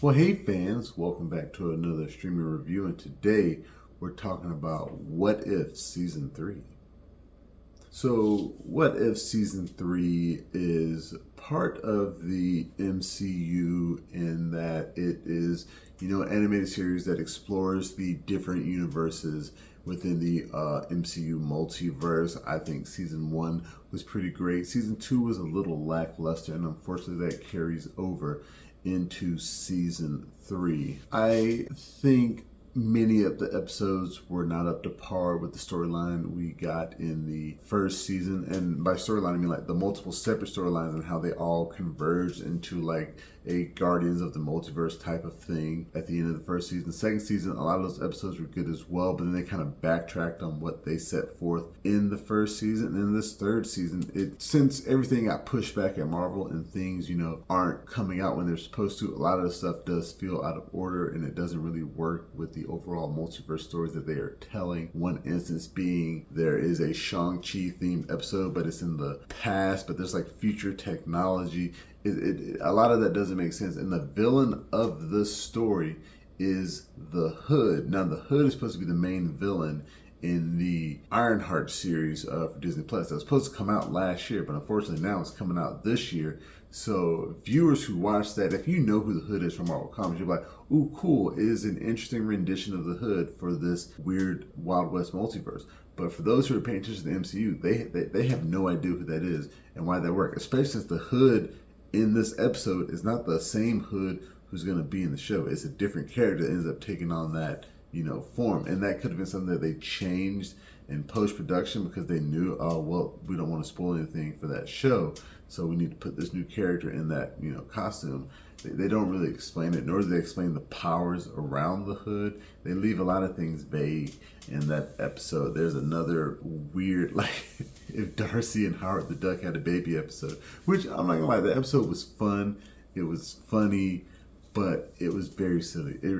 Well, hey fans, welcome back to another streaming review, and today we're talking about What If Season 3. So, What If Season 3 is part of the MCU in that it is, an animated series that explores the different universes within the MCU multiverse. I think Season 1 was pretty great. Season 2 was a little lackluster, and unfortunately that carries over into Season 3. I think many of the episodes were not up to par with the storyline we got in the first season. And by storyline, I mean like the multiple separate storylines and how they all converged into like a Guardians of the Multiverse type of thing at the end of the first season. The second season, a lot of those episodes were good as well, but then they kind of backtracked on what they set forth in the first season. And in this third season, since everything got pushed back at Marvel and things, aren't coming out when they're supposed to, a lot of the stuff does feel out of order and it doesn't really work with the overall multiverse stories that they are telling. One instance being there is a Shang-Chi themed episode, but it's in the past, but there's like future technology. A lot of that doesn't make sense. And the villain of the story is the Hood. Now, the Hood is supposed to be the main villain in the Ironheart series for Disney Plus. That was supposed to come out last year, but unfortunately now it's coming out this year. So viewers who watch that, if you know who the Hood is from Marvel Comics, you're like, ooh, cool. It is an interesting rendition of the Hood for this weird Wild West multiverse. But for those who are paying attention to the MCU, they have no idea who that is and why that works, especially since the Hood in this episode is not the same Hood who's going to be in the show. It's a different character that ends up taking on that, form. And that could have been something that they changed in post-production because they knew, oh, well, we don't want to spoil anything for that show, so we need to put this new character in that, costume. They don't really explain it, nor do they explain the powers around the Hood. They leave a lot of things vague in that episode. There's another weird, like, if Darcy and Howard the Duck had a baby episode, which I'm not gonna lie, the episode was fun, it was funny, but it was very silly. It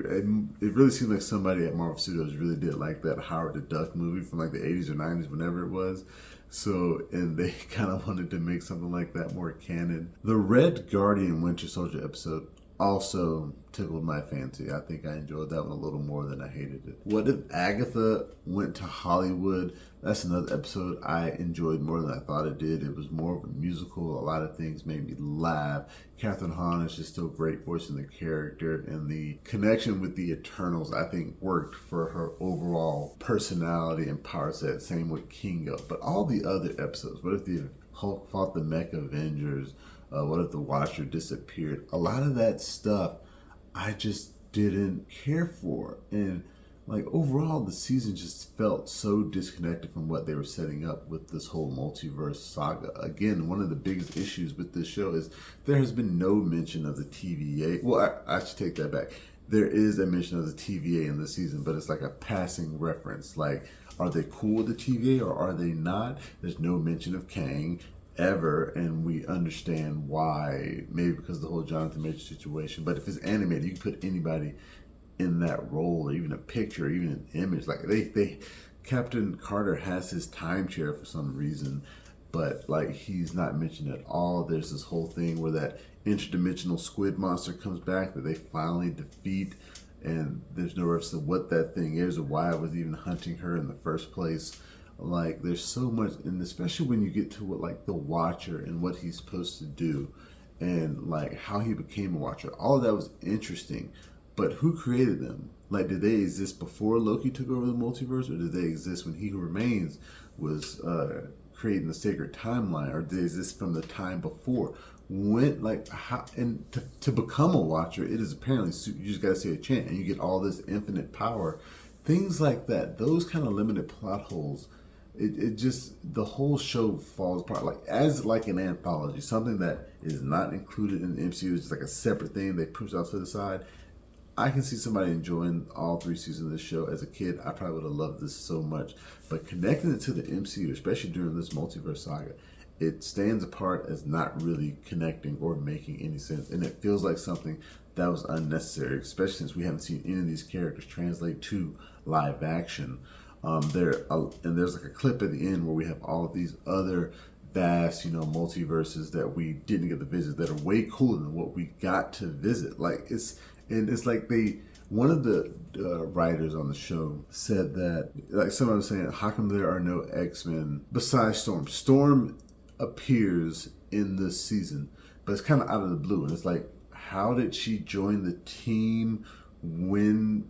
really seemed like somebody at Marvel Studios really did like that Howard the Duck movie from like the 80s or 90s, whenever it was. So, and they kind of wanted to make something like that more canon. The Red Guardian Winter Soldier episode also tickled my fancy. I think I enjoyed that one a little more than I hated it. What If Agatha Went to Hollywood? That's another episode I enjoyed more than I thought it did. It was more of a musical. A lot of things made me laugh. Kathryn Hahn is just still great voicing the character, and the connection with the Eternals, I think, worked for her overall personality and power set. Same with Kingo. But all the other episodes, what if the Hulk fought the Mech Avengers? What if the Watcher disappeared? A lot of that stuff I just didn't care for. And like overall, the season just felt so disconnected from what they were setting up with this whole multiverse saga. Again, one of the biggest issues with this show is there has been no mention of the TVA. Well, I should take that back. There is a mention of the TVA in this season, but it's like a passing reference. Like, are they cool with the TVA or are they not? There's no mention of Kang ever, and we understand why, maybe because of the whole Jonathan Major situation. But if it's animated, you can put anybody in that role, or even a picture, or even an image. Like they Captain Carter has his time chair for some reason, but like he's not mentioned at all. There's this whole thing where that interdimensional squid monster comes back that they finally defeat, and there's no reference to what that thing is or why it was even hunting her in the first place. Like, there's so much, and especially when you get to what, like, the Watcher and what he's supposed to do, and like how he became a Watcher. All of that was interesting, but who created them? Like, did they exist before Loki took over the multiverse, or did they exist when He Who Remains was creating the sacred timeline, or did they exist from the time before? When, like, how, and to become a Watcher, it is apparently, you just gotta say a chant, and you get all this infinite power. Things like that, those kind of limited plot holes, it just, the whole show falls apart. Like, as like an anthology, something that is not included in the MCU, is just like a separate thing they push off to the side. I can see somebody enjoying all 3 seasons of this show. As a kid, I probably would have loved this so much. But connecting it to the MCU, especially during this multiverse saga, it stands apart as not really connecting or making any sense. And it feels like something that was unnecessary, especially since we haven't seen any of these characters translate to live action. And there's like a clip at the end where we have all of these other vast, multiverses that we didn't get to visit that are way cooler than what we got to visit. Like, And it's like one of the writers on the show said that, like someone was saying, how come there are no X-Men besides Storm? Storm appears in this season, but it's kind of out of the blue. And it's like, how did she join the team? When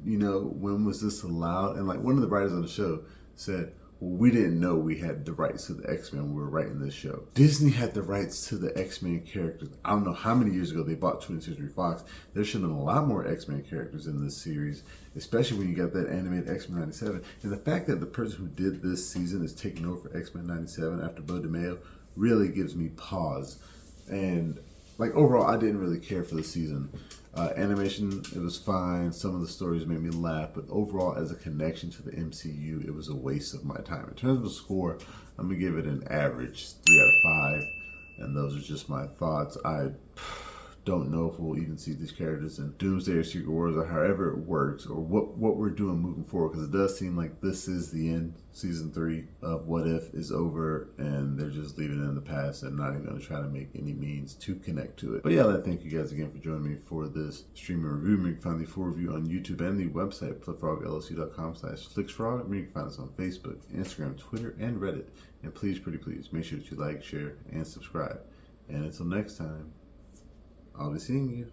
was this allowed? And like one of the writers on the show said, well, we didn't know we had the rights to the X-Men when we were writing this show. Disney had the rights to the X-Men characters. I don't know how many years ago they bought 20th Century Fox. There should have been a lot more X-Men characters in this series, especially when you got that animated X-Men 97. And the fact that the person who did this season is taking over for X-Men 97 after Bo DeMayo really gives me pause. And like overall, I didn't really care for the season. Animation, it was fine. Some of the stories made me laugh, but overall, as a connection to the MCU, it was a waste of my time. In terms of the score, I'm gonna give it an average 3 out of 5, and those are just my thoughts. I don't know if we'll even see these characters in Doomsday or Secret Wars or however it works, or what we're doing moving forward, because it does seem like this is the end. Season 3 of What If is over, and they're just leaving it in the past and not even going to try to make any means to connect to it. But yeah, thank you guys again for joining me for this streaming review. You can find the full review on YouTube and the website, flipfrogllc.com/flicksfrog. You can find us on Facebook, Instagram, Twitter, and Reddit. And please, pretty please, make sure that you like, share, and subscribe. And until next time, I'll be seeing you.